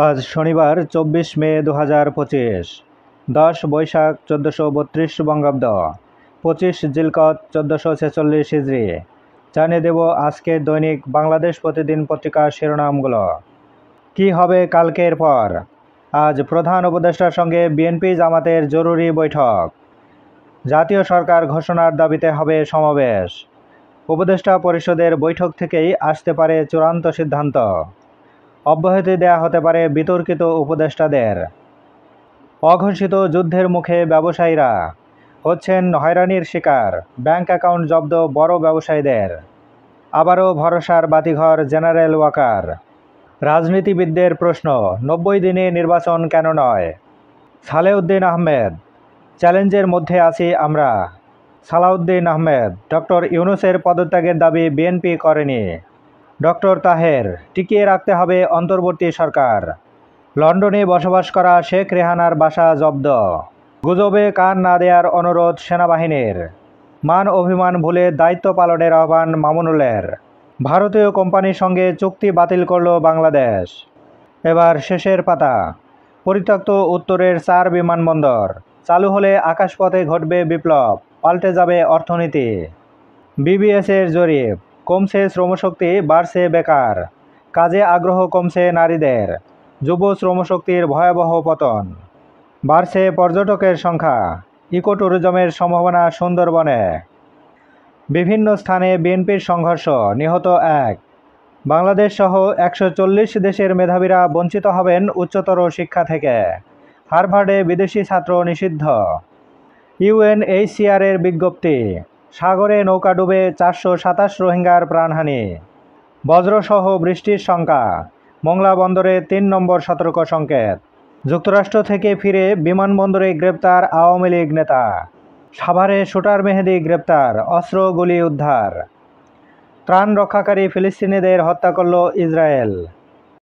আজ শনিবার 24 মে 2025, 10 বৈশাখ 1432 বঙ্গাব্দ, 25 জিলকত 1446 হিজরি। জানিয়ে দেব আজকের দৈনিক বাংলাদেশ প্রতিদিন পত্রিকার শিরোনামগুলো। কি হবে কালকের পর? আজ প্রধান উপদেষ্টার সঙ্গে বিএনপি জামাতের জরুরি বৈঠক। জাতীয় সরকার ঘোষণার দাবিতে হবে সমাবেশ। উপদেষ্টা পরিষদের বৈঠক থেকেই আসতে পারে চূড়ান্ত সিদ্ধান্ত। অব্যাহতি দেয়া হতে পারে বিতর্কিত উপদেষ্টাদের। অঘোষিত যুদ্ধের মুখে ব্যবসায়ীরা হচ্ছেন হয়রানির শিকার, ব্যাংক অ্যাকাউন্ট জব্দ বড় ব্যবসায়ীদের। আবারও ভরসার বাতিঘর জেনারেল ওয়াকার। রাজনীতিবিদদের প্রশ্ন, 90 দিনে নির্বাচন কেন নয়? সালেউদ্দিন আহমেদ, চ্যালেঞ্জের মধ্যে আছি আমরা। সালাউদ্দিন আহমেদ, ডক্টর ইউনূসের পদত্যাগের দাবি বিএনপি করেনি। ডক্টর তাহের, টিকিয়ে রাখতে হবে অন্তর্বর্তী সরকার। লন্ডনে বসবাস করা শেখ রেহানার বাসা জব্দ। গুজবে কান না দেয়ার অনুরোধ সেনাবাহিনীর। মান অভিমান ভুলে দায়িত্ব পালনের আহ্বান মামুনুলের। ভারতীয় কোম্পানির সঙ্গে চুক্তি বাতিল করল বাংলাদেশ। এবার শেষের পাতা। পরিত্যক্ত উত্তরের 4 বিমানবন্দর চালু হলে আকাশপথে ঘটবে বিপ্লব, পাল্টে যাবে অর্থনীতি। বিবিএসের জরিপ, কমছে শ্রমশক্তি, বাড়ছে বেকার। কাজে আগ্রহ কমছে নারীদের। যুব শ্রমশক্তির ভয়াবহ পতন। বাড়ছে পর্যটকের সংখ্যা। ইকো ট্যুরিজমের সম্ভাবনা সুন্দরবনে। বিভিন্ন স্থানে বিএনপির সংঘর্ষ, নিহত 1। বাংলাদেশ সহ 140 দেশের মেধাবীরা বঞ্চিত হবেন উচ্চতর শিক্ষা থেকে। হার্ভার্ডে বিদেশি ছাত্র নিষিদ্ধ। ইউএনএইচসিআরের বিজ্ঞপ্তি, সাগরে নৌকা ডুবে 427 রোহিঙ্গার প্রাণহানি। বজ্রসহ বৃষ্টির শঙ্কা। মোংলা বন্দরে 3 নম্বর সতর্ক সংকেত। যুক্তরাষ্ট্র থেকে ফিরে বিমানবন্দরে গ্রেপ্তার আওয়ামী লীগ নেতা। সাভারে শুটার মেহেদী গ্রেপ্তার, অস্ত্র গুলি উদ্ধার। ত্রাণ রক্ষাকারী ফিলিস্তিনিদের হত্যা করল ইসরায়েল।